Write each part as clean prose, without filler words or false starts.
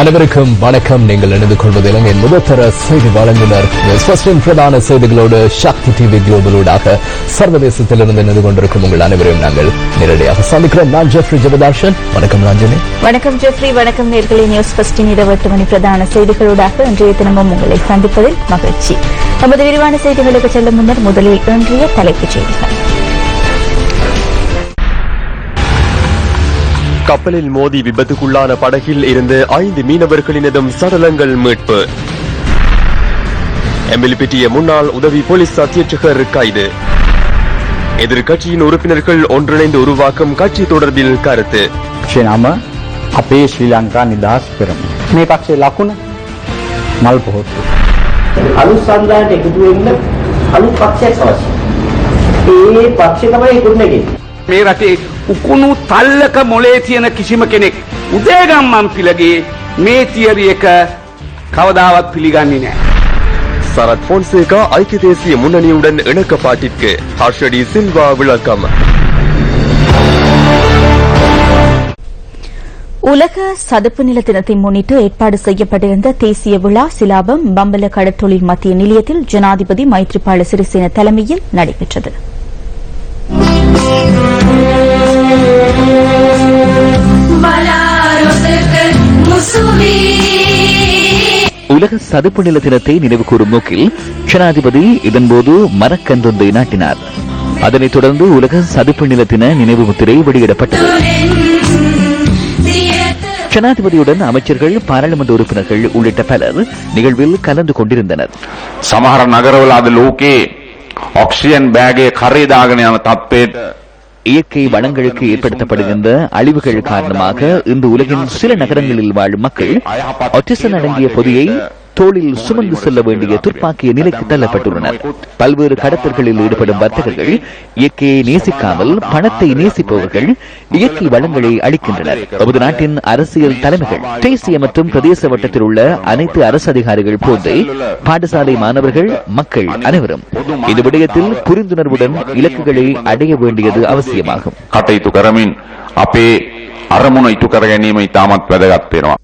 அனைவருக்கும் வணக்கம். நீங்கள் இணைந்து கொள்வதிலும் என் முதற்தர செய்தி வழங்குனர் பிரதான செய்திகளோடு சக்தி டிவி குளோபலூடாக சர்வதேசத்திலிருந்து இணைந்து கொண்டிருக்கும் உங்கள் அனைவரையும் நாங்கள் நேரடியாக சந்திக்கிறோம். நான் ஜெஃப்ரி ஜெபதார்ஷன். வணக்கம் ராஜினி. வணக்கம் ஜெஃப்ரி. வணக்கம் நேயர்களே. நியூஸ் ஃபர்ஸ்டின் இரவு 8 மணி பிரதான செய்திகளோடாக இன்றைய தினமும் உங்களை சந்திப்பதில் மகிழ்ச்சி. நமது விரிவான செய்திகளுக்கு செல்லும் முன்னர் முதலில் இன்றைய தலைப்புச் செய்திகள். கப்பலில் மோதி விபத்துக்குள்ளான படகில் இருந்து 5 மீனவர்களினதும் சடலங்கள் மீட்பு. எம்பிலிபிட்டிய முன்னாள் உதவி போலீஸ் அத்தியட்சகர் கைது. எதிர்கட்சியின் உறுப்பினர்கள் ஒன்றிணைந்து உருவாக்கும் கட்சி தொடர்பில் கருத்து. අපේ ශ්‍රී ලංකා නිදහස් පෙරමුණ මේ පක්ෂයේ ලකුණ මල් පොහොත්තු අලුත් සංවිධානයට එකතු වෙන්න අලුත් පක්ෂයක් අවශ්‍යයි. ඒ පක්ෂය තමයි ඉක්ුණේ. මේ රටේ උකුණු තල්ලක මොලේ තියෙන කිසිම කෙනෙක් උදේගම් මම්පිලගේ මේ තියරි එක කවදාවත් පිළිගන්නේ නැහැ. சரத் போன்சேகா ஐக்கிய தேசிய முன்னணியுடன் இணக்கப்பாட்டிற்கு ஹர்ஷடி சில்வா விளக்கம். உலக சதுப்பு நில தினத்தை முன்னிட்டு ஏற்பாடு செய்யப்பட்டிருந்த தேசிய விழா சிலாபம் பம்பல கடற்தொழில் மத்திய நிலையத்தில் ஜனாதிபதி மைத்ரிபால சிறிசேன தலைமையில் நடைபெற்றது. உலக சதுப்பு நில தினத்தை நினைவுகூரும் நோக்கில் ஜனாதிபதி இதன்போது மரக்கன்றொன்றை நாட்டினார். அதனைத் தொடர்ந்து உலக சதுப்பு நில தின நினைவு முத்திரை வெளியிடப்பட்டது. ஜனாதிபதியுடன் அமைச்சர்கள், பாராளுமன்ற உறுப்பினர்கள் உள்ளிட்ட பலர் நிகழ்வில் கலந்து கொண்டிருந்தனர். සමහර නගරවල අද ලෝකේ ඔක්සිජන් බෑගේ කරේ දාගෙන යන තත්ත්වයට இயற்கை வளங்களுக்கு ஏற்படுத்தப்படுகின்ற அழிவுகள் காரணமாக இன்று உலகின் சில நகரங்களில் வாழும் மக்கள் ஆக்சிஜன் அடங்கிய பொதியை தோளில் சுமந்து செல்ல வேண்டிய துர்ப்பாக்கிய நிலைக்கு தள்ளப்பட்டுள்ளனர். பல்வேறு கடத்தல்களில் ஈடுபடும் வர்த்தகர்கள் இயற்கையை நேசிக்காமல் பணத்தை நேசிப்பவர்கள் இயற்கை வளங்களை அளிக்கின்றனர். நமது நாட்டின் அரசியல் தலைமைகள், தேசிய மற்றும் பிரதேச வட்டத்தில் உள்ள அனைத்து அரசு அதிகாரிகள் போன்றே பாடசாலை மாணவர்கள், மக்கள் அனைவரும் இந்த விடயத்தில் புரிந்துணர்வுடன் இலக்குகளை அடைய வேண்டியது அவசியமாகும். කටයුතු කරමින් අපේ අරමුණ ඉටු කර ගැනීම ඉතාමත් වැදගත් වෙනවා.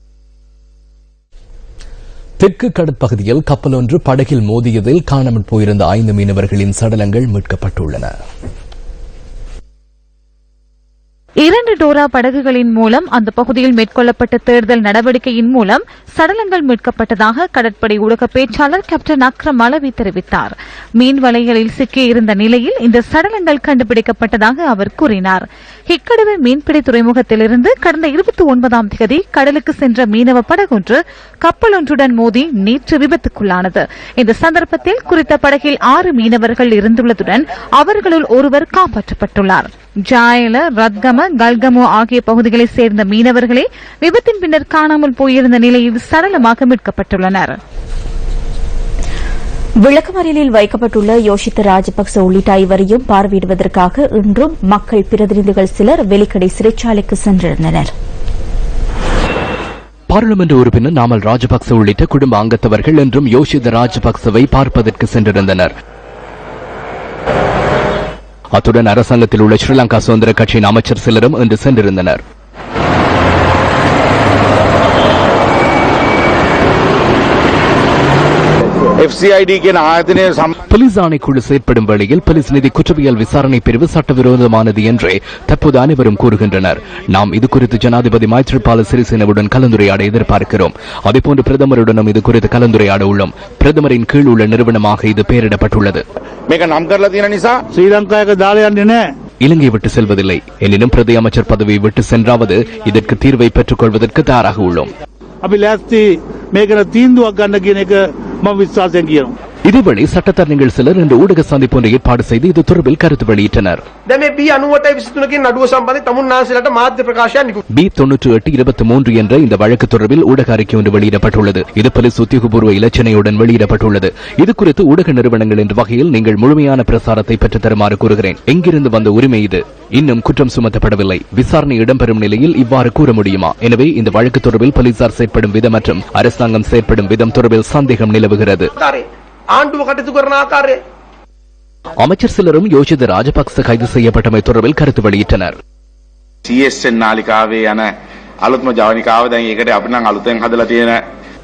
தெற்கு கடற்பகுதியில் கப்பல் ஒன்று படகில் மோதியதில் காணாமல் போயிருந்த 5 மீனவர்களின் சடலங்கள் மீட்கப்பட்டுள்ளன. 2 டோரா படகுகளின் மூலம் அந்த பகுதியில் மேற்கொள்ளப்பட்ட தேடுதல் நடவடிக்கையின் மூலம் சடலங்கள் மீட்கப்பட்டதாக கடற்படை ஊடக பேச்சாளர் கேப்டன் அக்ரம் அலவி தெரிவித்தார். மீன் வலைகளில் சிக்கியிருந்த நிலையில் இந்த சடலங்கள் கண்டுபிடிக்கப்பட்டதாக அவர் கூறினார். ஹிக்கடுவே மீன்பிடி துறைமுகத்திலிருந்து கடந்த 29ஆம் தேதி கடலுக்கு சென்ற மீனவ படகொன்று கப்பல் ஒன்றுடன் மோதி நேற்று விபத்துக்குள்ளானது. இந்த சந்தர்ப்பத்தில் குறித்த படகில் 6 மீனவர்கள் இருந்துள்ளதுடன் அவர்களுள் ஒருவர் காப்பாற்றப்பட்டுள்ளார். ஜாயல, ரத்கம, கல்கமோ ஆகிய பகுதிகளைச் சேர்ந்த மீனவர்களே விபத்தின் பின்னர் காணாமல் போயிருந்த நிலையில் சடலமாக மீட்கப்பட்டுள்ளனர். விளக்கமறியலில் வைக்கப்பட்டுள்ள யோஷித்த ராஜபக்ச உள்ளிட்ட 5வரையும் பார்வையிடுவதற்காக இன்றும் மக்கள் பிரதிநிதிகள் சிலர் வெலிக்கடை சிறைச்சாலைக்கு சென்றிருந்தனர். பாராளுமன்ற உறுப்பினர் நாமல் ராஜபக்ச உள்ளிட்ட குடும்ப அங்கத்தவர்கள் இன்றும் யோஷித்த ராஜபக்சவை பார்ப்பதற்கு சென்றிருந்தனர். அத்துடன் அரசாங்கத்தில் உள்ள ஸ்ரீலங்கா சுதந்திர கட்சியின் அமைச்சர் சிலரும் இன்று சென்றிருந்தனர். போலீஸ் ஆணைக்குழு செயற்படும் வேளையில் போலீஸ் நிதி குற்றவியல் விசாரணை பிரிவு சட்டவிரோதமானது என்றே தற்போது அனைவரும் கூறுகின்றனர். நாம் இது குறித்து ஜனாதிபதி மைத்ரிபால சிறிசேனவுடன் கலந்துரையாட எதிர்பார்க்கிறோம். அதேபோன்று பிரதமருடனும் இது குறித்து கலந்துரையாட உள்ளோம். பிரதமரின் கீழ் உள்ள நிறுவனமாக இது பெயரிடப்பட்டுள்ளது. இலங்கை விட்டு செல்வதில்லை. எனினும் பிரதி அமைச்சர் பதவியை விட்டு சென்றாவது இதற்கு தீர்வை பெற்றுக் கொள்வதற்கு தயாராக உள்ளோம். இதேவேளை சட்டத்தரணிகள் சிலர் இன்று ஊடக சந்திப்பு ஒன்றை ஏற்பாடு செய்து இது தொடர்பில் கருத்து வெளியிட்டனர். B9823 என்ற இந்த வழக்கு தொடர்பில் ஊடக அறிக்கை ஒன்று வெளியிடப்பட்டுள்ளது. இது போலீஸ் உத்தியோகபூர்வ இலச்சினையுடன் வெளியிடப்பட்டுள்ளது. இது குறித்து ஊடக நிறுவனங்கள் என்ற வகையில் நீங்கள் முழுமையான பிரசாரத்தை பெற்றுத் தருமாறு கூறுகிறேன். எங்கிருந்து வந்த உரிமை இது? இன்னும் குற்றம் சுமத்தப்படவில்லை. விசாரணை இடம்பெறும் நிலையில் இவ்வாறு கூற முடியுமா? எனவே இந்த வழக்கு தொடர்பில் போலீசார் செயற்படும் விதம் மற்றும் அரசாங்கம் செயற்படும் விதம் தொடர்பில் சந்தேகம் நிலவுகிறது. அமைச்சர் சிலரும் யோஷித ராஜபக்ச கைது செய்யப்பட்டமை தொடர்பில் கருத்து வெளியிட்டனர். CSN නාලිකාවේ යන අලුත්ම ජවනිකාව දැන් ඒකට අපි නම් අලුතෙන් හදලා තියෙන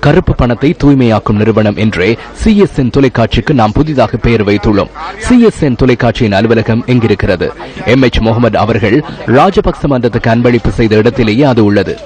கருப்பு பணத்தை தூய்மையாக்கும் நிறுவனம் என்றே CSN தொலைக்காட்சிக்கு நாம் புதிதாக பெயர் வைத்துள்ளோம். CSN தொலைக்காட்சியின் அலுவலகம் எங்கிருக்கிறது? MH முகமது அவர்கள் ராஜபக்ச மன்றத்துக்கு அன்பளிப்பு செய்த இடத்திலேயே அது உள்ளது.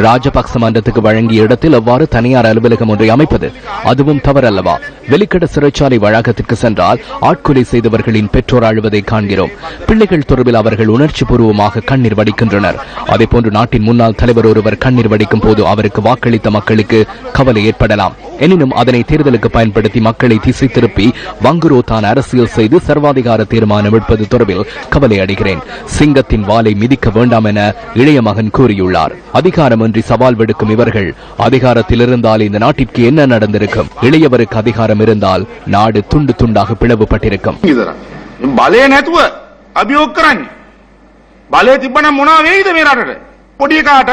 ராஜபக்ச மன்றத்துக்கு வழங்கிய இடத்தில் அவ்வாறு தனியார் அலுவலகம் ஒன்றை அமைப்பது அதுவும் தவறல்லவா? வெளிக்கட சிறைச்சாலை வளாகத்திற்கு சென்றால் ஆட்கொலை செய்தவர்களின் பெற்றோர் அழுவதை காண்கிறோம். பிள்ளைகள் தொடர்பில் அவர்கள் உணர்ச்சி பூர்வமாக கண்ணீர் வடிக்கின்றனர். அதேபோன்று நாட்டின் முன்னாள் தலைவர் ஒருவர் கண்ணீர் வடிக்கும் போது அவருக்கு வாக்களித்த மக்களுக்கு கவலை ஏற்படலாம். எனினும் அதனை தேர்தலுக்கு பயன்படுத்தி மக்களை திசை திருப்பி வங்குரோத்தான அரசியல் செய்து சர்வாதிகார தீர்மானம் எடுப்பது தொடர்பில் கவலை அடைகிறேன். சிங்கத்தின் வாளை மிதிக்க வேண்டாம் என இளைய மகன் கூறியுள்ளார். அதிகாரமின்றி சவால் விடுக்கும் இவர்கள் அதிகாரத்தில் இருந்தால் இந்த நாட்டிற்கு என்ன நடந்திருக்கும்? இளையவருக்கு அதிகாரம் இருந்தால் நாடு துண்டு துண்டாக பிளவுபட்டிருக்கும். බලය නැතුව අභියෝග කරන්නේ බලය තිබ්බනම් මොනවා වෙයිද මේ රටට පොඩි කාට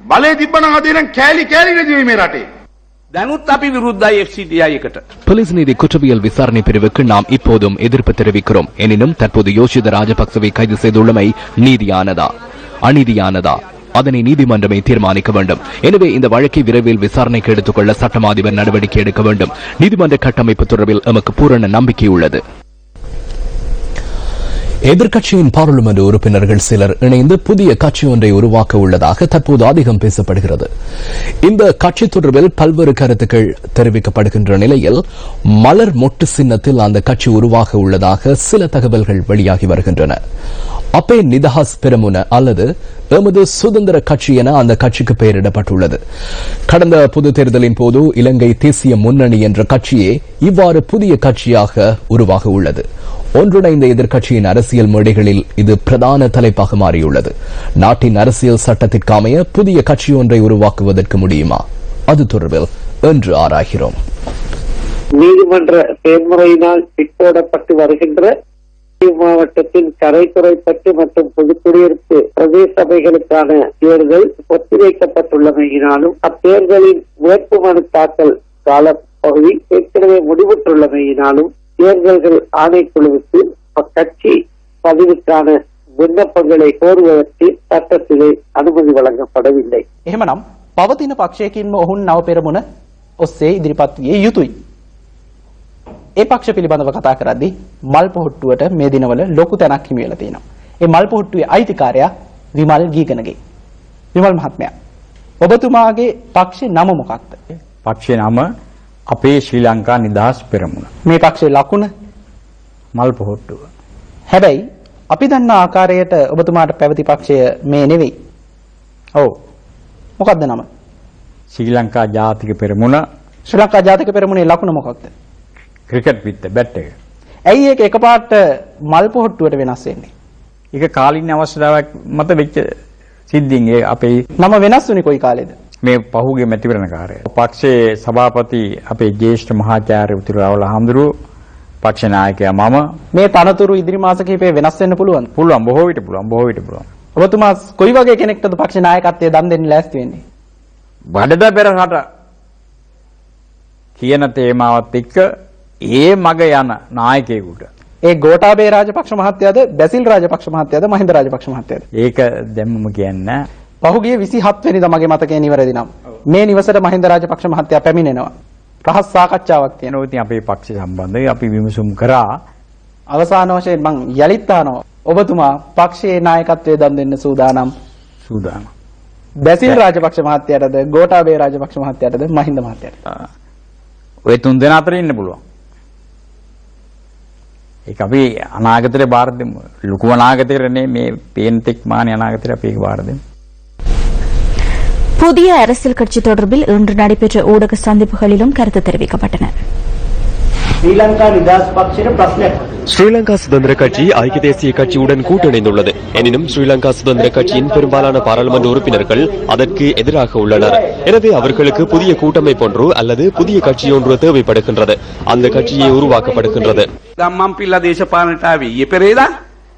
බලය තිබ්බනම් අද ඉතින් කෑලි කෑලි නේද මේ රටේ දැනුත් අපි විරුද්ධයි FCTI එකට. போலீஸ் நீதி குற்றவியல் விசாரணை பிரிவுக்கு நாம் இப்போதும் எதிர்ப்பு தெரிவிக்கிறோம். எனினும் தற்போது யோஷித ராஜபக்சவை கைது செய்துள்ளமை நீதியானதா அநீதியானதா? அதனை நீதிமன்றமே தீர்மானிக்க வேண்டும். எனவே இந்த வழக்கை விரைவில் விசாரணைக்கு எடுத்துக்கொள்ள சட்டமா அதிபர் நடவடிக்கை எடுக்க வேண்டும். நீதிமன்ற கட்டமைப்பு தொடர்பில் எமக்கு பூரண நம்பிக்கை உள்ளது. எதிர்க்கட்சியின் பாராளுமன்ற உறுப்பினர்கள் சிலர் இணைந்து புதிய கட்சி ஒன்றை உருவாக்க உள்ளதாக தற்போது அதிகம் பேசப்படுகிறது. இந்த கட்சி தொடர்பில் பல்வேறு கருத்துக்கள் தெரிவிக்கப்படுகின்ற நிலையில் மலர் மொட்டு சின்னத்தில் அந்த கட்சி உருவாக உள்ளதாக சில தகவல்கள் வெளியாகி வருகின்றன. அப்பே நிதஹாஸ் பெரமுன அல்லது எமது சுதந்திர கட்சி என அந்த கட்சிக்கு பெயரிடப்பட்டுள்ளது. கடந்த பொது தேர்தலின் போது இலங்கை தேசிய முன்னணி என்ற கட்சியே இவ்வாறு புதிய கட்சியாக உருவாக உள்ளது. ஒன்றிணைந்த எதிர்க்கட்சியின் அரசியல் மேடைகளில் இது பிரதான தலைப்பாக மாறியுள்ளது. நாட்டின் அரசியல் சட்டத்திற்கு அமைய புதிய கட்சி ஒன்றை உருவாக்குவதற்கு முடியுமா? அது தொடர்பில் இன்று ஆராய்கிறோம். நீதிமன்ற செயல்முறையினால் பிற்போடப்பட்டு வருகின்ற மாவட்டத்தின் கரைத்துறைப்பட்டு மற்றும் புதுக்குடியிருப்பு பிரதேச சபைகளுக்கான தேர்தல் ஒத்திவைக்கப்பட்டுள்ளமையினாலும் அத்தேர்தலின் வேட்புமனு தாக்கல் காலப்பகுதி ஏற்கனவே முடிவுற்றுள்ளமையினாலும் தேர்தல்கள் ஆணைக்குழுவுக்கு அக்கட்சி பதிவுக்கான விண்ணப்பங்களை கோருவதற்கு சட்டத்திலே அனுமதி வழங்கப்படவில்லை. එහෙමනම් පවතින පක්ෂයකින්ම ඔවුන් නව පෙරමුණ ඔස්සේ ඉදිරිපත් විය යුතුයි. ඒ පක්ෂ පිළිබඳව කතා කරද්දී මල් පොහොට්ටුවට මේ දිනවල ලොකු තැනක් හිමි වෙලා තියෙනවා. ඒ මල් පොහොට්ටුවේ අයිතිකාරයා විමල් ගීගනගේ. විමල් මහත්මයා ඔබතුමාගේ පක්ෂේ නම මොකක්ද? පක්ෂේ නම අපේ ශ්‍රී ලංකා නිදහස් පෙරමුණ. මේ පක්ෂේ ලකුණ මල් පොහොට්ටුව. හැබැයි අපි දන්නා ආකාරයට ඔබතුමාට පැවති පක්ෂය මේ නෙවෙයි. ඔව්. මොකක්ද නම? ශ්‍රී ලංකා ජාතික පෙරමුණ. ශ්‍රී ලංකා ජාතික පෙරමුණේ ලකුණ මොකක්ද? ක්‍රිකට් විත්ත බැට් එක. ඇයි ඒක එකපාරට මල් පොහොට්ටුවට වෙනස් වෙන්නේ? ඒක කාලින අවස්ථාවක් මත වෙච්ච සිද්ධියෙන් ඒ අපේ නම වෙනස් වුණේ කොයි කාලෙද? මේ පහුගිය මැතිවරණ කාර්යය. පක්ෂයේ සභාපති අපේ ජ්‍යෙෂ්ඨ මහාචාර්ය උතුරාවල හඳුරු පක්ෂ නායකයා මම මේ තනතුරු ඉදිරි මාස කිහිපේ වෙනස් වෙන්න පුළුවන්. පුළුවන් බොහෝ විට පුළුවන්. ඔබතුමා කොයි වගේ කෙනෙක්ටද පක්ෂ නායකත්වයේ දන් දෙන්න ලෑස්ති වෙන්නේ? බඩද පෙරහට කියන තේමාවත් එක්ක ඒ මග යන නායකයෙකුට ඒ ගෝඨාභය රාජපක්ෂ මහත්තයාද බැසිල් රාජපක්ෂ මහත්තයාද මහින්ද රාජපක්ෂ මහත්තයාද? ඒක දැම්මම කියන්නේ පහුගිය 27 වෙනිදා මගේ මතකයේ නිවැරදි නම් මේ නිවසට මහින්ද රාජපක්ෂ මහත්තයා පැමිණෙනවා. රහස් සාකච්ඡාවක් තියෙනවා. ඉතින් අපේ පක්ෂ සම්බන්ධව අපි විමසුම් කරා. අවසාන වශයෙන් මම යලිත් අහනවා ඔබතුමා පක්ෂයේ නායකත්වයේ දන් දෙන්න සූදානම්? බැසිල් රාජපක්ෂ මහත්තයාටද ගෝඨාභය රාජපක්ෂ මහත්තයාටද මහින්ද මහත්තයාටද? ඔය තුන් දෙනා අතර ඉන්න පුළුවන්. ඒක අපි අනාගතේ බාර දෙමු. ලොකු අනාගතේරනේ මේ පේන්තෙක් මානේ අනාගතේ අපි ඒක බාර දෙමු. புதிய அரசியல் கட்சி தொடர்பில் இன்று நடைபெற்ற ஊடக சந்திப்புகளிலும் கருத்து தெரிவிக்கப்பட்டன. ஸ்ரீலங்கா நிதாஸ் பக்ஷின பிரச்சனை ஸ்ரீலங்கா சுதந்திர கட்சி ஐக்கிய தேசிய கட்சியுடன் கூட்டணிந்துள்ளது. எனினும் ஸ்ரீலங்கா சுதந்திர கட்சியின் பெரும்பாலான பாராளுமன்ற உறுப்பினர்கள் அதற்கு எதிராக உள்ளனர். எனவே அவர்களுக்கு புதிய கூட்டமைப்பு ஒன்று அல்லது புதிய கட்சி ஒன்று தேவைப்படுகின்றது. அந்த கட்சியை உருவாக்கப்படுகின்றது. ගම්මන්පිල්ල දේශපාලනට ආවේ ඊයේ පෙරේදා.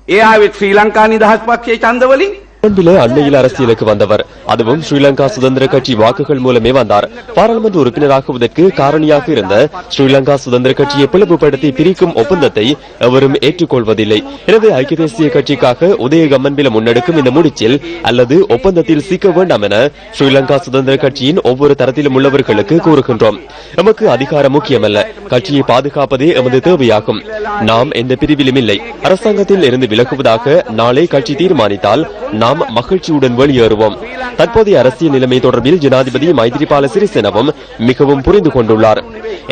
ඒ ආවේ ශ්‍රී ලංකා නිදහස් පක්ෂයේ ඡන්ද වලින්. கொழும்பிலே அண்மையில் அரசியலுக்கு வந்தவர். அதுவும் ஸ்ரீலங்கா சுதந்திர கட்சி வாக்குகள் மூலமே வந்தார். பாராளுமன்ற உறுப்பினராகுவதற்கு காரணியாக இருந்த ஸ்ரீலங்கா சுதந்திர கட்சியை பிளவுபடுத்தி பிரிக்கும் ஒப்பந்தத்தை எவரும் ஏற்றுக்கொள்வதில்லை. எனவே ஐக்கிய தேசிய கட்சிக்காக உதயகம்மன்பில முன்னெடுக்கும் இந்த முடிச்சில் அல்லது ஒப்பந்தத்தில் சிக்க வேண்டாம் என ஸ்ரீலங்கா சுதந்திர கட்சியின் ஒவ்வொரு தரத்திலும் உள்ளவர்களுக்கு கூறுகின்றோம். நமக்கு அதிகாரம் முக்கியமல்ல, கட்சியை பாதுகாப்பதே எமது தேவையாகும். நாம் எந்த பிரிவிலும் இல்லை. அரசாங்கத்தில் இருந்து விலகுவதாக நாளை கட்சி தீர்மானித்தால் நாம் மகிழ்ச்சியுடன் வெளியேறுவோம். தற்போதைய அரசியல் நிலைமை தொடர்பில் ஜனாதிபதி மைத்ரிபால சிறிசேனவும் மிகவும் புரிந்து கொண்டுள்ளார்.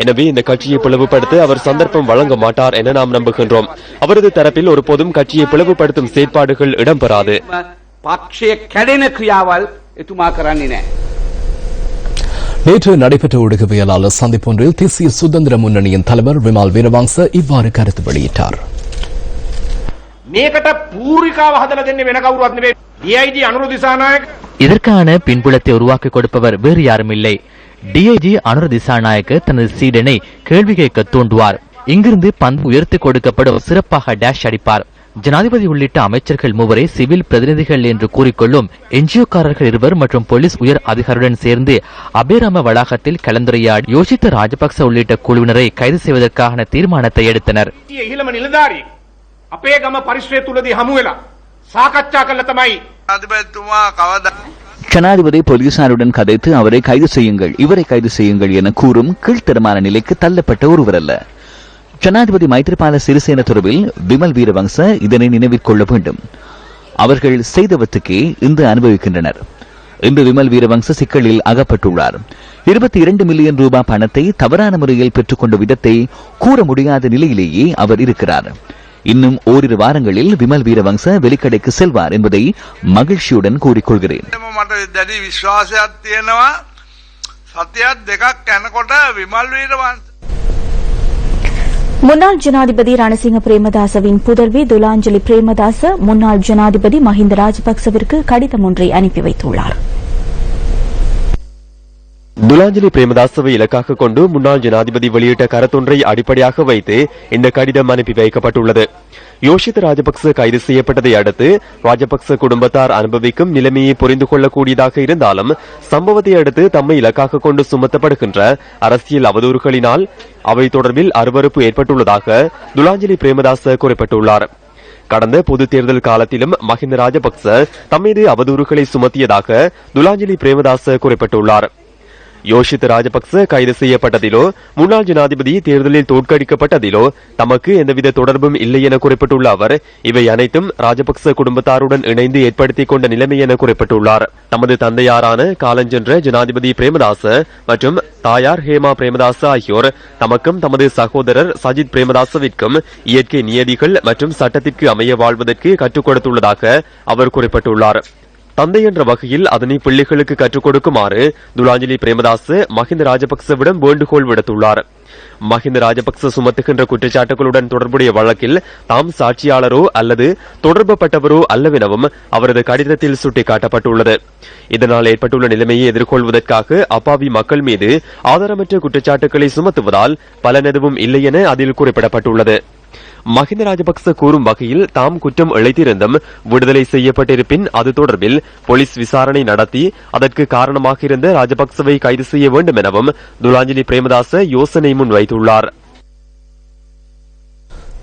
எனவே இந்த கட்சியை பிளவுபடுத்த அவர் சந்தர்ப்பம் வழங்க மாட்டார் என நாம் நம்புகின்றோம். அவரது தரப்பில் ஒருபோதும் கட்சியை பிளவுபடுத்தும் செயற்பாடுகள் இடம்பெறாது. நேற்று நடைபெற்ற ஊடகவியலாளர் சந்திப்பொன்றில் தேசிய சுதந்திர முன்னணியின் தலைவர் விமல் வீரவங்ச இவ்வாறு கருத்து வெளியிட்டார். இதற்கான பின்புலத்தை உருவாக்கி கொடுப்பவர் வேறு யாரும் இல்லை. டிஐஜி அனுர திசாநாயக்க தனது சீடனை கேள்வி கேட்க தூண்டுவார். இங்கிருந்து பந்து உயர்த்தி கொடுக்கப்படும் சிறப்பாக டேஷ் அடிப்பார். ஜனாதிபதி உள்ளிட்ட அமைச்சர்கள் மூவரை சிவில் பிரதிநிதிகள் என்று கூறிக்கொள்ளும் என்ஜிஓக்காரர்கள் இருவர் மற்றும் போலீஸ் உயர் அதிகாரியுடன் சேர்ந்து அபேராம வளாகத்தில் கலந்துரையாடி யோசித்த ராஜபக்ச உள்ளிட்ட குழுவினரை கைது செய்வதற்கான தீர்மானத்தை எடுத்தனர். ஜனாதிபதி போலீசாருடன் கதைத்து அவரை கைது செய்யுங்கள், இவரை கைது செய்யுங்கள் என கூறும் கீழ்த்தரமான நிலைக்கு தள்ளப்பட்ட ஒருவர் அல்ல. ஜனாதிபதி மைத்ரிபால சிறிசேன தொடர்பில் விமல் வீரவங்ச இதனை நினைவில் கொள்ள வேண்டும். அவர்கள் செய்தவற்றுக்கே இன்று அனுபவிக்கின்றனர். இன்று விமல் வீரவங்ச சிக்கலில் அகப்பட்டுள்ளார். 22 மில்லியன் ரூபாய் பணத்தை தவறான முறையில் பெற்றுக்கொண்ட விதத்தை கூற முடியாத நிலையிலேயே அவர் இருக்கிறார். இன்னும் ஓரிரு வாரங்களில் விமல் வீரவங்ச வெளிக்கடைக்கு செல்வார் என்பதை மகிழ்ச்சியுடன் கூறிக்கொள்கிறேன். முன்னாள் ஜனாதிபதி ரணசிங்க பிரேமதாசவின் புதல்வி துலாஞ்சலி பிரேமதாச முன்னாள் ஜனாதிபதி மஹிந்த ராஜபக்சவிற்கு கடிதம் ஒன்றை அனுப்பி வைத்துள்ளார். துலாஞ்சலி பிரேமதாசவை இலக்காக கொண்டு முன்னாள் ஜனாதிபதி வெளியிட்ட கருத்தொன்றை அடிப்படையாக வைத்து இந்த கடிதம் அனுப்பி வைக்கப்பட்டுள்ளது. யோஷித் ராஜபக்ச கைது செய்யப்பட்டதை அடுத்து ராஜபக்ச குடும்பத்தார் அனுபவிக்கும் நிலைமையை புரிந்து கொள்ளக்கூடியதாக இருந்தாலும் சம்பவத்தை அடுத்து தம்மை இலக்காக கொண்டு சுமத்தப்படுகின்ற அரசியல் அவதூறுகளினால் அவை தொடர்பில் அருவருப்பு ஏற்பட்டுள்ளதாக துலாஞ்சலி பிரேமதாச குறிப்பிட்டுள்ளார். கடந்த பொது தேர்தல் காலத்திலும் மஹிந்த ராஜபக்ச தம்மீது அவதூறுகளை சுமத்தியதாக துலாஞ்சலி பிரேமதாச குறிப்பிட்டுள்ளார். யோஷித் ராஜபக்ச கைது செய்யப்பட்டதிலோ முன்னாள் ஜனாதிபதி தேர்தலில் தோற்கடிக்கப்பட்டதிலோ தமக்கு எந்தவித தொடர்பும் இல்லை என குறிப்பிட்டுள்ள அவர் இவை அனைத்தும் ராஜபக்ச குடும்பத்தாருடன் இணைந்து ஏற்படுத்திக் கொண்ட நிலைமை என குறிப்பிட்டுள்ளார். தமது தந்தையாரான காலஞ்சென்ற ஜனாதிபதி பிரேமதாச மற்றும் தாயார் ஹேமா பிரேமதாச ஆகியோர் தமக்கும் தமது சகோதரர் சஜித் பிரேமதாசவிற்கும் இயற்கை நியதிகள் மற்றும் சட்டத்திற்கு அமைய வாழ்வதற்கு கற்றுக் கொடுத்துள்ளதாக அவர் குறிப்பிட்டுள்ளார். தந்தை என்ற வகையில் அதனை பிள்ளைகளுக்கு கற்றுக் கொடுக்குமாறு துலாஞ்சலி பிரேமதாச மஹிந்த ராஜபக்சவிடம் வேண்டுகோள் விடுத்துள்ளார். மஹிந்த ராஜபக்ச சுமத்துகின்ற குற்றச்சாட்டுகளுடன் தொடர்புடைய வழக்கில் தாம் சாட்சியாளரோ அல்லது தொடர்புபட்டவரோ அல்லவெனவும் அவரது கடிதத்தில் சுட்டிக்காட்டப்பட்டுள்ளது. இதனால் ஏற்பட்டுள்ள நிலைமையை எதிர்கொள்வதற்காக அப்பாவி மக்கள் மீது ஆதாரமற்ற குற்றச்சாட்டுகளை சுமத்துவதால் பலன் எதுவும் இல்லை என அதில் குறிப்பிடப்பட்டுள்ளது. மஹிந்த ராஜபக்ச கூறும் வகையில் தாம் குற்றம் இழைத்திருந்தும் விடுதலை செய்யப்பட்டிருப்பின் அது தொடர்பில் போலீஸ் விசாரணை நடத்தி அதற்கு காரணமாக இருந்த ராஜபக்சவை கைது செய்ய வேண்டும் எனவும் துலாஞ்சலி பிரேமதாச யோசனை முன்வைத்துள்ளார்.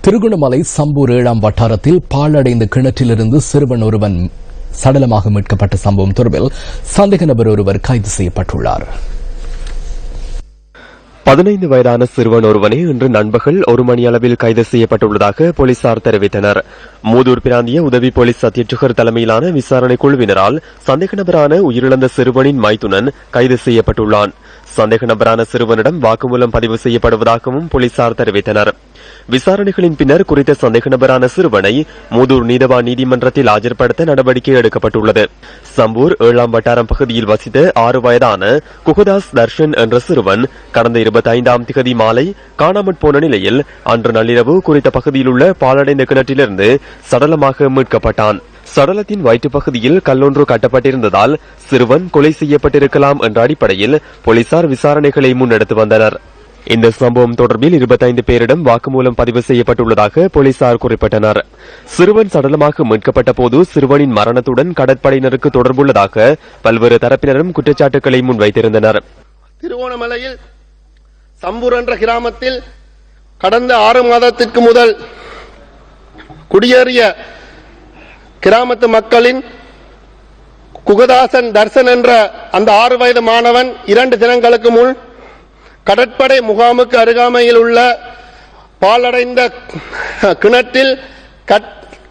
திருகோணமலை சம்பூர் 7ஆம் வட்டாரத்தில் பாழடைந்த கிணற்றிலிருந்து சிறுவன் ஒருவன் சடலமாக மீட்கப்பட்ட சம்பவம் தொடர்பில் சந்தேக நபர் ஒருவர் கைது செய்யப்பட்டுள்ளார். 15 வயதான சிறுவன் ஒருவனே இன்று நண்பகல் 1 மணி அளவில் கைது செய்யப்பட்டுள்ளதாக போலீசார் தெரிவித்தனர். மூதூர் பிராந்திய உதவி போலீஸ் அத்தியட்சகர் தலைமையிலான விசாரணை குழுவினரால் சந்தேக நபரான உயிரிழந்த சிறுவனின் மைத்துனன் கைது செய்யப்பட்டுள்ளான். சந்தேக நபரான சிறுவனிடம் வாக்குமூலம் பதிவு செய்யப்படுவதாகவும் போலீசார் தெரிவித்தனர். விசாரணைகளின் பின்னர் குறித்த சந்தேக நபரான சிறுவனை மூதூர் நீதவான் நீதிமன்றத்தில் ஆஜர்படுத்த நடவடிக்கை எடுக்கப்பட்டுள்ளது. சம்பூர் 7ஆம் வட்டாரம் பகுதியில் வசித்த 6 வயதான குகதாஸ் தர்ஷன் என்ற சிறுவன் கடந்த 25ஆம் திகதி மாலை காணாமற் போன நிலையில் அன்று நள்ளிரவு குறித்த பகுதியில் உள்ள பாழடைந்த கிணற்றிலிருந்து சடலமாக மீட்கப்பட்டான். சடலத்தின் வயிற்றுப் பகுதியில் கல்லொன்று கட்டப்பட்டிருந்ததால் சிறுவன் கொலை செய்யப்பட்டிருக்கலாம் என்ற அடிப்படையில் போலீசார் விசாரணைகளை முன்னெடுத்து வந்தனர். இந்த சம்பவம் தொடர்பில் 25 பேரிடம் வாக்குமூலம் பதிவு செய்யப்பட்டுள்ளதாக போலீசார் குறிப்பிட்டனர். சிறுவன் சடலமாக மீட்கப்பட்ட போது சிறுவனின் மரணத்துடன் கடற்படையினருக்கு தொடர்புள்ளதாக பல்வேறு தரப்பினரும் குற்றச்சாட்டுகளை முன்வைத்திருந்தனர். திருவோணமலையில் சம்பூர் என்ற கிராமத்தில் கடந்த 6 மாதத்திற்கு முதல் குடியேறிய கிராமத்து மக்களின் குகதாசன் தர்சன் என்ற அந்த 6 வயது மாணவன் 2 தினங்களுக்கு முன் கடற்படை முகாமுக்கு அருகாமையில் உள்ள பாலடைந்த கிணற்றில்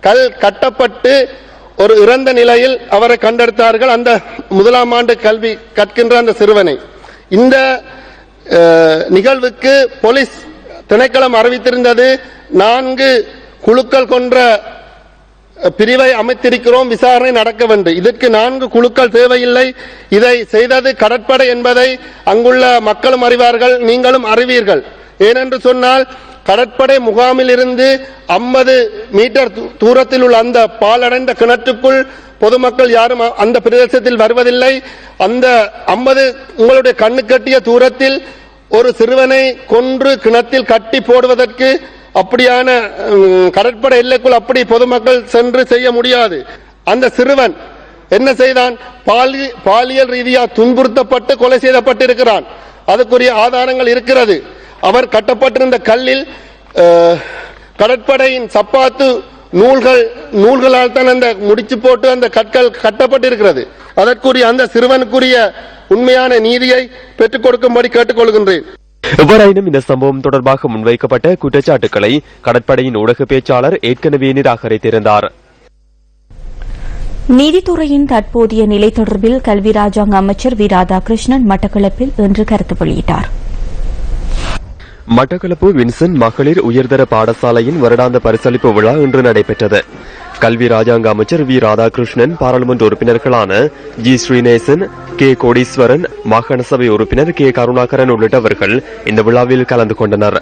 கல் கட்டப்பட்டு ஒரு இறந்த நிலையில் அவரை கண்டெடுத்தார்கள். அந்த 1ஆம் ஆண்டு கல்வி கற்கின்ற அந்த சிறுவனை இந்த நிகழ்வுக்கு போலீஸ் திணைக்களம் அறிவித்திருந்தது. 4 குழுக்கள் கொண்ட பிரிவை அமைத்திருக்கிறோம், விசாரணை நடக்க வேண்டும். இதற்கு 4 குழுக்கள் தேவையில்லை. இதை செய்தது கடற்படை என்பதை அங்குள்ள மக்களும் அறிவார்கள், நீங்களும் அறிவீர்கள். ஏனென்று சொன்னால் கடற்படை முகாமில் இருந்து 50 மீட்டர் தூரத்தில் உள்ள அந்த பாலடைந்த கிணற்றுக்குள் பொதுமக்கள் யாரும் அந்த பிரதேசத்தில் வருவதில்லை. அந்த 50 உங்களுடைய கண்ணு கட்டிய தூரத்தில் ஒரு சிறுவனை கொன்று கிணத்தில் கட்டி போடுவதற்கு அப்படியான கடற்படை எல்லைக்குள் அப்படி பொதுமக்கள் சென்று செய்ய முடியாது. அந்த சிறுவன் என்ன செய்தான்? பாலியல் ரீதியாக துன்புறுத்தப்பட்டு கொலை செய்யப்பட்டிருக்கிறான். அதுக்குரிய ஆதாரங்கள் இருக்கிறது. அவர் கட்டப்பட்டிருந்த கல்லில் கடற்படையின் சப்பாத்து நூல்களால் தான் அந்த முடிச்சு போட்டு அந்த கற்கள் கட்டப்பட்டிருக்கிறது. அதற்குரிய அந்த சிறுவனுக்குரிய உண்மையான நீதியை பெற்றுக் கொடுக்கும்படி கேட்டுக்கொள்கின்றேன். எவ்வாறாயினும் இந்த சம்பவம் தொடர்பாக முன்வைக்கப்பட்ட குற்றச்சாட்டுகளை கடற்படையின் ஊடக பேச்சாளர் ஏற்கனவே நிராகரித்திருந்தார். நீதித்துறையின் தற்போதைய நிலை தொடர்பில் கல்வி ராஜாங்க அமைச்சர் வி ராதாகிருஷ்ணன் மட்டக்களப்பில் இன்று கருத்து வெளியிட்டார். மட்டக்களப்பு வின்சென்ட் மகளிர் உயர்தர பாடசாலையின் வருடாந்த பரிசளிப்பு விழா இன்று நடைபெற்றது. கல்வி ராஜாங்க அமைச்சர் வி ராதாகிருஷ்ணன், பாராளுமன்ற உறுப்பினர்களான ஜி ஸ்ரீநேசன், கே கோடீஸ்வரன், மாகாண சபை உறுப்பினர் கே கருணாகரன் உள்ளிட்டவர்கள் இந்த விழாவில் கலந்து கொண்டனர்.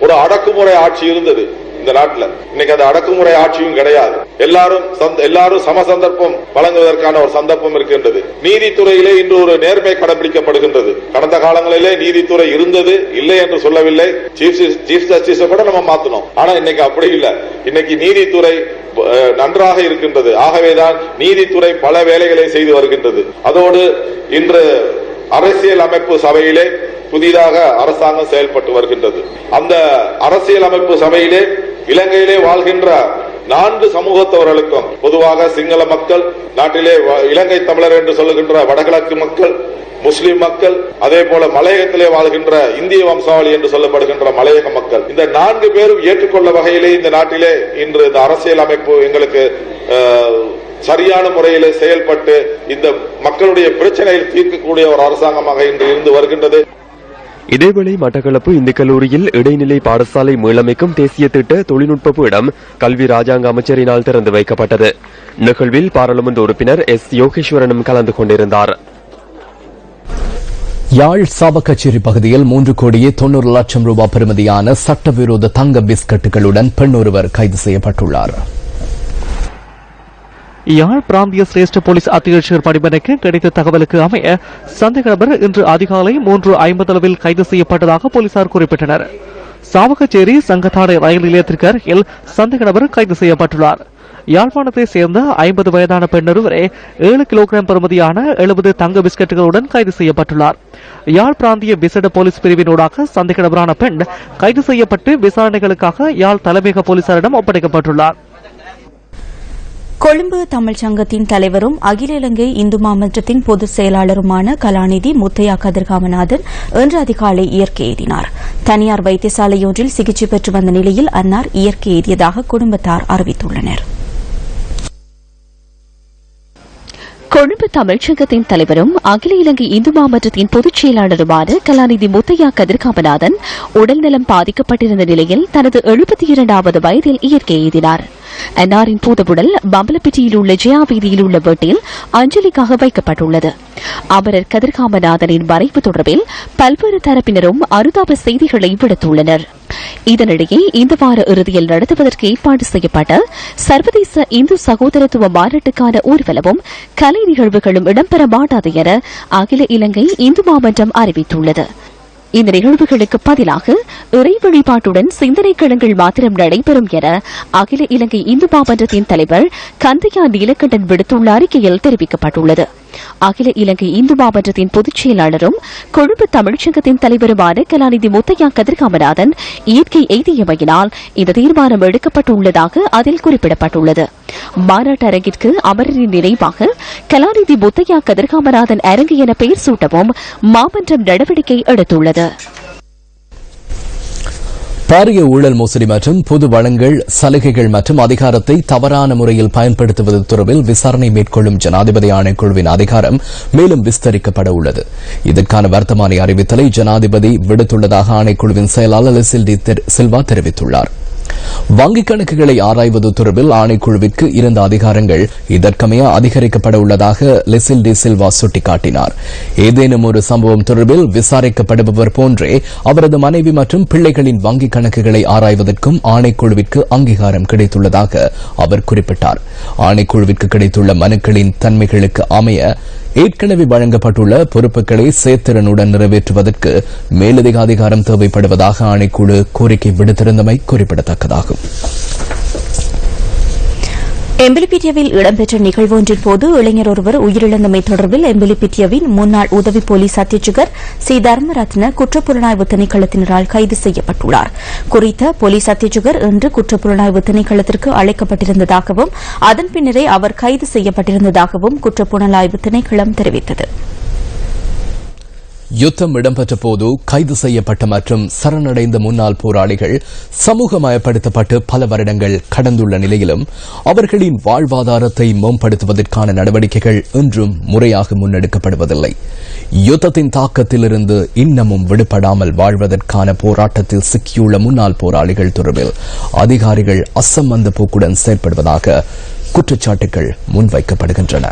ஒரு அடக்குமுறை ஆட்சி இருந்தது இந்த நாட்டில். இன்னைக்கு அந்த அடக்குமுறை ஆட்சியும் கிடையாது. எல்லாரும் சம சந்தர்ப்பம் வழங்குவதற்கான ஒரு சந்தர்ப்பம் இருக்கின்றது. நீதித்துறையிலே இன்று ஒரு நேர்மை கடைபிடிக்கப்படுகின்றது. கடந்த காலங்களிலே நீதித்துறை இருந்தது, இல்லை என்று சொல்லவில்லை. சீஃப் ஜஸ்டிஸை கூட நம்ம மாத்தணும். ஆனா இன்னைக்கு அப்படி இல்லை. இன்னைக்கு நீதித்துறை நன்றாக இருக்கின்றது. ஆகவேதான் நீதித்துறை பல வேலைகளை செய்து வருகின்றது. அதோடு இன்று அரசியல் அமைப்பு சபையிலே புதிதாக அரசாங்கம் செயல்பட்டு வருகின்றது. அந்த அரசியல் அமைப்பு சபையிலே இலங்கையிலே வாழ்கின்ற 4 சமூகத்தவர்களுக்கும், பொதுவாக சிங்கள மக்கள், நாட்டிலே இலங்கை தமிழர் என்று சொல்லுகின்ற வடகிழக்கு மக்கள், முஸ்லிம் மக்கள், அதே போல மலையகத்திலே வாழ்கின்ற இந்திய வம்சாவளி என்று சொல்லப்படுகின்ற மலையக மக்கள், இந்த 4 பேரும் ஏற்றுக்கொள்ள வகையிலே இந்த நாட்டிலே இன்று இந்த அரசியல் அமைப்பு எங்களுக்கு சரியான முறையிலே செயல்பட்டு இந்த மக்களுடைய பிரச்சனையை தீர்க்கக்கூடிய ஒரு அரசாங்கமாக இன்று இருந்து வருகின்றது. இதேவேளை மட்டக்களப்பு இந்து கல்லூரியில் இடைநிலை பாடசாலை மீளமைக்கும் தேசிய திட்ட தொழில்நுட்ப பீடம் கல்வி ராஜாங்க அமைச்சரினால் திறந்து வைக்கப்பட்டது. நிகழ்வில் பாராளுமன்ற உறுப்பினர் எஸ் யோகேஸ்வரனும் கலந்து கொண்டிருந்தார். யாழ் சாவகச்சேரி பகுதியில் 3,90,00,000 ரூபாய் பெறுமதியான சட்டவிரோத தங்க பிஸ்கட்டுகளுடன் பெண் ஒருவர் கைது செய்யப்பட்டுள்ளார். யாழ் பிராந்திய சிரேஷ்ட போலீஸ் அத்தியட்சகர் பணிமனைக்கு கிடைத்த தகவலுக்கு அமைய சந்தேக நபர் இன்று அதிகாலை 3:50 அளவில் கைது செய்யப்பட்டதாக போலீசார் குறிப்பிட்டனர். சாவகச்சேரி சங்கத்தாடை ரயில் நிலையத்திற்கு அருகில் சந்தேக நபர் கைது செய்யப்பட்டுள்ளார். யாழ்ப்பாணத்தை சேர்ந்த 50 வயதான பெண் ஒருவரே 7 கிலோகிராம் பெறுமதியான 70 தங்க பிஸ்கட்டுகளுடன் கைது செய்யப்பட்டுள்ளார். யாழ் பிராந்திய விசேட போலீஸ் பிரிவினூடாக சந்தேக நபரான பெண் கைது செய்யப்பட்டு விசாரணைகளுக்காக யாழ் தலைமையக போலீசாரிடம் ஒப்படைக்கப்பட்டுள்ளார். கொழும்பு தமிழ் சங்கத்தின் தலைவரும் அகில இலங்கை இந்து மாமன்றத்தின் பொதுச் செயலாளருமான கலாநிதி முத்தையா கதிர்காமநாதன் இன்று அதிகாலை இயற்கை எய்தினார். தனியார் வைத்தியசாலையொன்றில் சிகிச்சை பெற்று வந்த நிலையில் அன்னார் இயற்கை எய்தியதாக குடும்பத்தார் அறிவித்துள்ளனர். கொழும்பு தமிழ்ச்சங்கத்தின் தலைவரும் அகில இலங்கை இந்து மாமன்றத்தின் பொதுச் செயலாளருமான கலாநிதி முத்தையா கதிர்காமநாதன் உடல்நலம் பாதிக்கப்பட்டிருந்த நிலையில் தனது 72வது வயதில் இயற்கை எய்தினார். அன்னாரின் பூதவுடல் பம்பலப்பிட்டியில் உள்ள ஜெயா வீதியில் உள்ள வீட்டில் அஞ்சலிக்காக வைக்கப்பட்டுள்ளது. அமரர் கதிர்காமநாதனின் மறைவு தொடர்பில் பல்வேறு தரப்பினரும் அனுதாப செய்திகளை விடுத்துள்ளனர். இதனிடையே இந்த வார இறுதியில் நடத்துவதற்கு ஏற்பாடு செய்யப்பட்ட சர்வதேச இந்து சகோதரத்துவ மாநாட்டுக்கான ஊர்வலமும் கலை நிகழ்வுகளும் இடம்பெற மாட்டாது என அகில இலங்கை இந்து மாமன்றம் அறிவித்துள்ளது. இந்த நிகழ்வுகளுக்கு பதிலாக இறை வழிபாட்டுடன் சிந்தனை கிழங்கள் மாத்திரம் நடைபெறும் என அகில இலங்கை இந்து மாமன்றத்தின் தலைவர் கந்தையா நீலகண்டன் விடுத்துள்ள அறிக்கையில் தெரிவிக்கப்பட்டுள்ளது. அகில இலங்கை இந்து மாமன்றத்தின் பொதுச் செயலாளரும் கொழும்பு தமிழ்ச்சங்கத்தின் தலைவருமான கலாநிதி முத்தையா கதிர்காமநாதன் இயற்கை எய்தியமையினால் இந்த தீர்மானம் எடுக்கப்பட்டுள்ளதாக அதில் குறிப்பிடப்பட்டுள்ளது. மாநாட்டு அரங்கிற்கு அமரரின் நினைவாக கலாநிதி முத்தையா கதிர்காமநாதன் அரங்கு என பெயர் சூட்டவும் மாமன்றம் நடவடிக்கை எடுத்துள்ளது. பாரிய ஊழல் மோசடி மற்றும் பொது வளங்கள் சலுகைகள் மற்றும் அதிகாரத்தை தவறான முறையில் பயன்படுத்துவது தொடர்பில் விசாரணை மேற்கொள்ளும் ஜனாதிபதி ஆணைக்குழுவின் அதிகாரம் மேலும் விஸ்தரிக்கப்பட உள்ளது. இதற்கான வர்த்தமானி அறிவித்தலை ஜனாதிபதி விடுத்துள்ளதாக ஆணைக்குழுவின் செயலாளர் லெசில் சில்வா தெரிவித்துள்ளார். வங்கிக் கணக்குகளை ஆராய்வது தொடர்பில் ஆணைக்குழுவிற்கு இருந்த அதிகாரங்கள் இதற்கமைய அதிகரிக்கப்பட உள்ளதாக லெசில் டி சில்வா சுட்டிக்காட்டினார். ஏதேனும் ஒரு சம்பவம் தொடர்பில் விசாரிக்கப்படுபவர் போன்றே அவரது மனைவி மற்றும் பிள்ளைகளின் வங்கிக் கணக்குகளை ஆராய்வதற்கும் ஆணைக்குழுவிற்கு அங்கீகாரம் கிடைத்துள்ளதாக அவர் குறிப்பிட்டார். ஆணைக்குழுவிற்கு கிடைத்துள்ள மனுக்களின் தன்மைகளுக்கு அமைய ஏற்கனவே வழங்கப்பட்டுள்ள பொறுப்புகளை செயற்திறனுடன் நிறைவேற்றுவதற்கு மேலதிக அதிகாரம் தேவைப்படுவதாக ஆணைக்குழு கோரிக்கை விடுத்திருந்தமை குறிப்பிடத்தக்கதாகும். எம்பிலிபிட்டியாவில் இடம்பெற்ற நிகழ்வு ஒன்றின் போது இளைஞர் ஒருவர் உயிரிழந்தமை தொடர்பில் எம்பிலிபிட்டியாவின் முன்னாள் உதவி போலீஸ் அத்தியட்சகர் சி தர்மரத்ன குற்றப்புலனாய்வு திணைக்களத்தினரால் கைது செய்யப்பட்டுள்ளார். குறித்த போலீஸ் அத்தியட்சகர் இன்று குற்றப்புலனாய்வு திணைக்களத்திற்கு அழைக்கப்பட்டிருந்ததாகவும் அதன் பின்னரே அவர் கைது செய்யப்பட்டிருந்ததாகவும் குற்றப்புலனாய்வு திணைக்களம் தெரிவித்தது. யுத்தம் இடம்பெற்ற போது கைது செய்யப்பட்ட மற்றும் சரணடைந்த முன்னாள் போராளிகள் சமூகமயப்படுத்தப்பட்டு பல வருடங்கள் கடந்துள்ள நிலையிலும் அவர்களின் வாழ்வாதாரத்தை மேம்படுத்துவதற்கான நடவடிக்கைகள் இன்றும் முறையாக முன்னெடுக்கப்படுவதில்லை. யுத்தத்தின் தாக்கத்திலிருந்து இன்னமும் விடுபடாமல் வாழ்வதற்கான போராட்டத்தில் சிக்கியுள்ள முன்னாள் போராளிகள் தொடர்பில் அதிகாரிகள் அசம்பந்த போக்குடன் செயல்படுவதாக குற்றச்சாட்டுகள் முன்வைக்கப்படுகின்றன.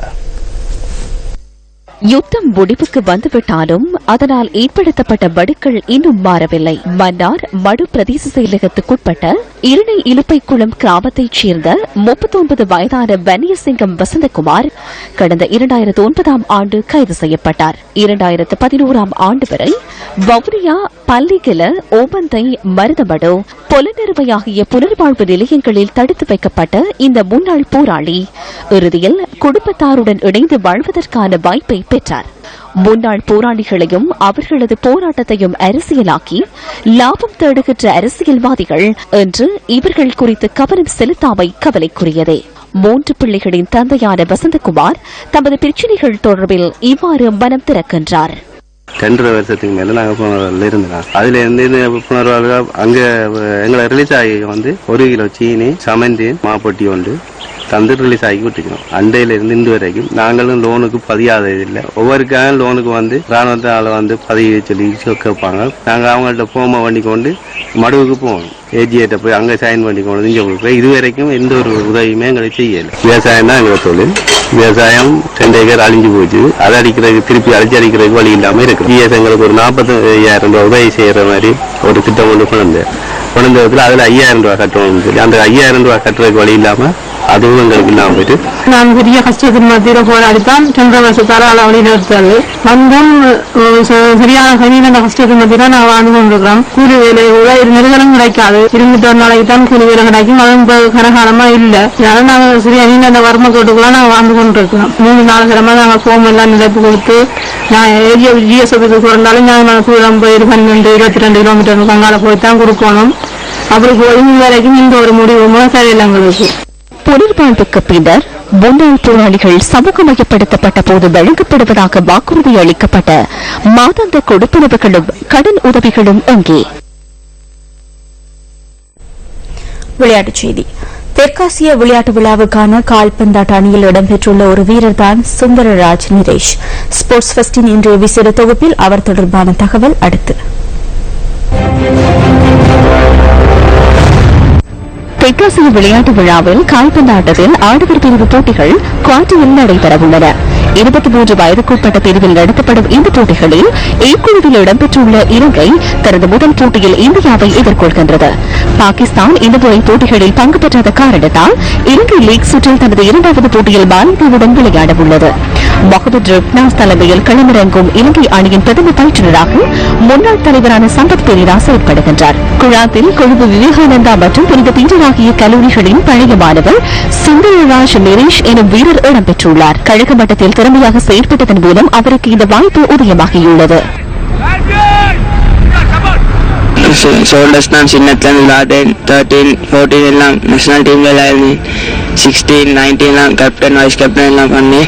யுத்தம் முடிவுக்கு வந்துவிட்டாலும் அதனால் ஏற்படுத்தப்பட்ட வடுக்கள் இன்னும் மாறவில்லை. மன்னார் மடு பிரதேச செயலகத்துக்குட்பட்ட இருணை இலுப்பைக்குளம் கிராமத்தைச் சேர்ந்த 39 வயதான வன்னியசிங்கம் வசந்தகுமார் கடந்த 2009ஆம் ஆண்டு கைது செய்யப்பட்டார். 2011ஆம் ஆண்டு வரை வவுனியா, பள்ளிகல, ஓபந்தை, மருதமடு, பொலனறுவை ஆகிய புனர்வாழ்வு நிலையங்களில் தடுத்து வைக்கப்பட்ட இந்த முன்னாள் போராளி இறுதியில் குடும்பத்தாருடன் இணைந்து வாழ்வதற்கான வாய்ப்பை பெற்றார். முன்னாள் போராளிகளையும் அவர்களது போராட்டத்தையும் அரசியலாக்கி லாபம் தேடுகின்ற அரசியல்வாதிகள் என்று இவர்கள் குறித்து கவனம் செலுத்தாமை கவலைக்குரியதே. 3 பிள்ளைகளின் தந்தையான வசந்தகுமார் தமது பிரச்சினைகள் தொடர்பில் இவ்வாறு மனம் திறக்கின்றார். 2 வருஷத்துக்கு மேல நாங்க புனர்வாழ்வில் இருந்தோம். அதுல இருந்து புனர்வாழ்வு அங்க எங்களை ரிலீஸ் ஆகி 1 கிலோ சீனி, சமந்தி, மாப்பொட்டி ஒன்று தந்து ரிலீஸ் ஆகி விட்டுக்கணும். அண்டையில இருந்து இன்று வரைக்கும் நாங்களும் லோனுக்கு பதியாததில்லை. ஒவ்வொருக்காக லோனுக்கு ராணுவத்தால பதிய சொல்லி கேட்பாங்க. நாங்க அவங்கள்ட்ட போம வண்டி கொண்டு மடுவுக்கு போகணும். ஏஜிஏட்ட போய் அங்க சைன் பண்ணி கொண்டு இங்க போய் இதுவரைக்கும் எந்த ஒரு உதவியுமே எங்களுக்கு செய்யல. விவசாயம் தான் எங்களை தொழில். விவசாயம் 2 ஏக்கர் அழிஞ்சு போச்சு. அதை அடிக்கிறதுக்கு திருப்பி அடிக்கிறதுக்கு வழி இல்லாம இருக்கு. எங்களுக்கு ஒரு 45,000 ரூபாய் உதவி செய்யற மாதிரி ஒரு திட்டம் கொண்டு கொண்டதுல அதுல 5,000 ரூபாய் கட்டணும்னு சொல்லி அந்த 5,000 ரூபாய் கட்டுறதுக்கு வழி இல்லாம அதுவும் எங்களுக்கு இல்லாம போயிட்டு நான் பெரிய கஷ்டத்தின் மத்தியில போராடித்தான் 2 வருஷத்தால அளவழி நிறுத்தது வந்தும் சரியான சனியில அந்த கஷ்டத்தின் மத்தியில நான் வாழ்ந்து கொண்டிருக்கிறோம். கூலி வேலை கூட நெருங்கலும் கிடைக்காது. 21 நாளைக்கு தான் கூலி வேலை கிடைக்கும். அதுவும் கனகாலமா இல்ல. அதனால நாங்க சரியா நீங்க அந்த வறுமை கோட்டுக்குள்ள நாங்க வாழ்ந்து கொண்டிருக்கிறோம். 3-4 கிழமை நாங்க போம் எல்லாம் நிலைப்பு கொடுத்து நான் ஏரியா ஜிஎஸ்ஓபிக்கு போறாலும் நான் தூரம் போய் 12-22 கிலோமீட்டர் கங்கால போய்தான் கொடுக்கணும். அப்படி போய் வரைக்கும் இந்த ஒரு முடிவுமே சரியில்லை எங்களுக்கு. புனர்வாழ்வுக்கு பின்னர் முன்னாள் போராளிகள் சமூகமயப்படுத்தப்பட்ட போது வழங்கப்படுவதாக வாக்குறுதி அளிக்கப்பட்ட மாதாந்த கொடுப்பனவுகளும் கடன் உதவிகளும் எங்கே? விளையாட்டுச் செய்தி. தெற்காசிய விளையாட்டு விழாவுக்கான கால்பந்தாட்ட அணியில் இடம்பெற்றுள்ள ஒரு வீரர் தான் சுந்தரராஜ் நிரேஷ். ஸ்போர்ட்ஸ் ஃபெஸ்டின் இன்றைய விசேட தொகுப்பில் அவர் தொடர்பான தகவல் அடுத்து. தெற்காசிய விளையாட்டு விழாவில் கால்பந்து ஆட்டத்தில் ஆடவர் பிரிவு போட்டிகள் குவார்டரில் நடைபெறவுள்ளன. 23 வயதுக்குட்பட்ட பிரிவில் நடத்தப்படும் இந்த போட்டிகளில் குழுவில் இடம்பெற்றுள்ள இலங்கை தனது முதல் போட்டியில் இந்தியாவை எதிர்கொள்கின்றது. பாகிஸ்தான் இந்த முறை போட்டிகளில் பங்கு பெற்றாத காரணத்தால் இலங்கை லீக் சுற்றில் தனது இரண்டாவது போட்டியில் மாலத்தீவுடன் விளையாடவுள்ளது. முகமது ரிப்னாஸ் தலைமையில் களமிறங்கும் இலங்கை அணியின் பிரதம பயிற்றுநராக முன்னாள் தலைவரான சம்பத் பெரேரா செயல்படுகின்றார். குழாத்தில் கொழும்பு விவேகானந்தா மற்றும் புனித பீட்டர் ஆகிய கல்லூரிகளின் பழைய மாணவர் சுந்தரராஜ் நிரேஷ் எனும் வீரர் இடம்பெற்றுள்ளார். கழக மட்டத்தில் திறமையாக செயல்பட்டதன் மூலம் அவருக்கு இந்த வாய்ப்பு உதயமாகியுள்ளது. ஷோல்டர்ஸ் தான் சின்னத்துல விளையாடேன். 13, 14 எல்லாம் நேஷனல் டீம்ல விளையாடி 16, 19 எல்லாம் கேப்டன் வைஸ் கேப்டன் எல்லாம் பண்ணி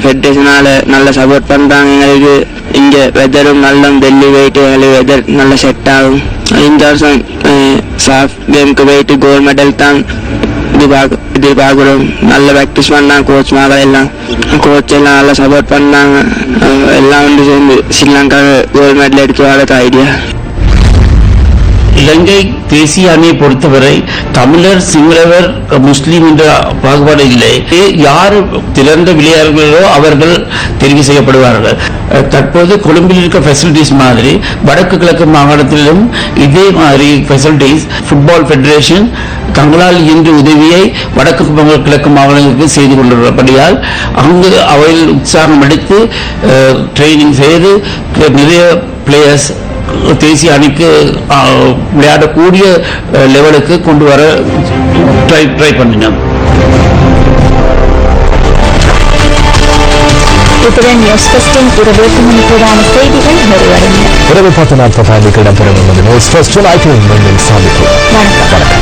ஃபெடரேஷனால நல்ல சப்போர்ட் பண்றாங்க எங்களுக்கு. இங்க வெதரும் நல்ல டெல்லி வெயிட் எங்களுக்கு வெதர் நல்ல செட் ஆகும். இந்த வருஷம் சாஃப்ட் கேமுக்கு வெயிட் கோல்டு மெடல் தான் எதிர்பார்க்கிறோம். நல்ல ப்ராக்டிஸ் பண்ணாங்க கோச் மகள் எல்லாம். கோச் எல்லாம் நல்லா சப்போர்ட் பண்ணாங்க. எல்லாம் வந்து சேர்ந்து ஸ்ரீலங்கா கோல்டு மெடல் எடுத்து வளர்த்த ஐடியா. இலங்கை தேசிய அணியை பொறுத்தவரை தமிழர், சிங்களவர், முஸ்லீம் என்ற பாகுபாடு இல்லை. யார் திறந்த விளையாடுகளோ அவர்கள் தெரிவு செய்யப்படுவார்கள். தற்போது கொழும்பில் இருக்க ஃபெசிலிட்டிஸ் மாதிரி வடக்கு கிழக்கு மாகாணத்திலும் இதே மாதிரி ஃபெசிலிட்டிஸ் ஃபுட்பால் ஃபெடரேஷன் தங்களால் இன்று உதவியை வடக்கு கிழக்கு மாகாணங்களுக்கு செய்து கொண்டிருப்படியால் அங்கு அவையில் உற்சாகம் எடுத்து ட்ரைனிங் செய்து நிறைய பிளேயர்ஸ் தேசிய அணிக்கு விளையாடக்கூடிய லெவலுக்கு கொண்டு வர ட்ரை பண்ணினோம். இத்துடன் நியூஸ் ஃபர்ஸ்டின் இரவு 8 மணிக்கான செய்திகள் நிறைவடைந்தன. இரவு 10 நாற்பது இடம்பெறும் நியூஸ் ஃபர்ஸ்டில் மீண்டும் சந்திப்போம். வணக்கம்.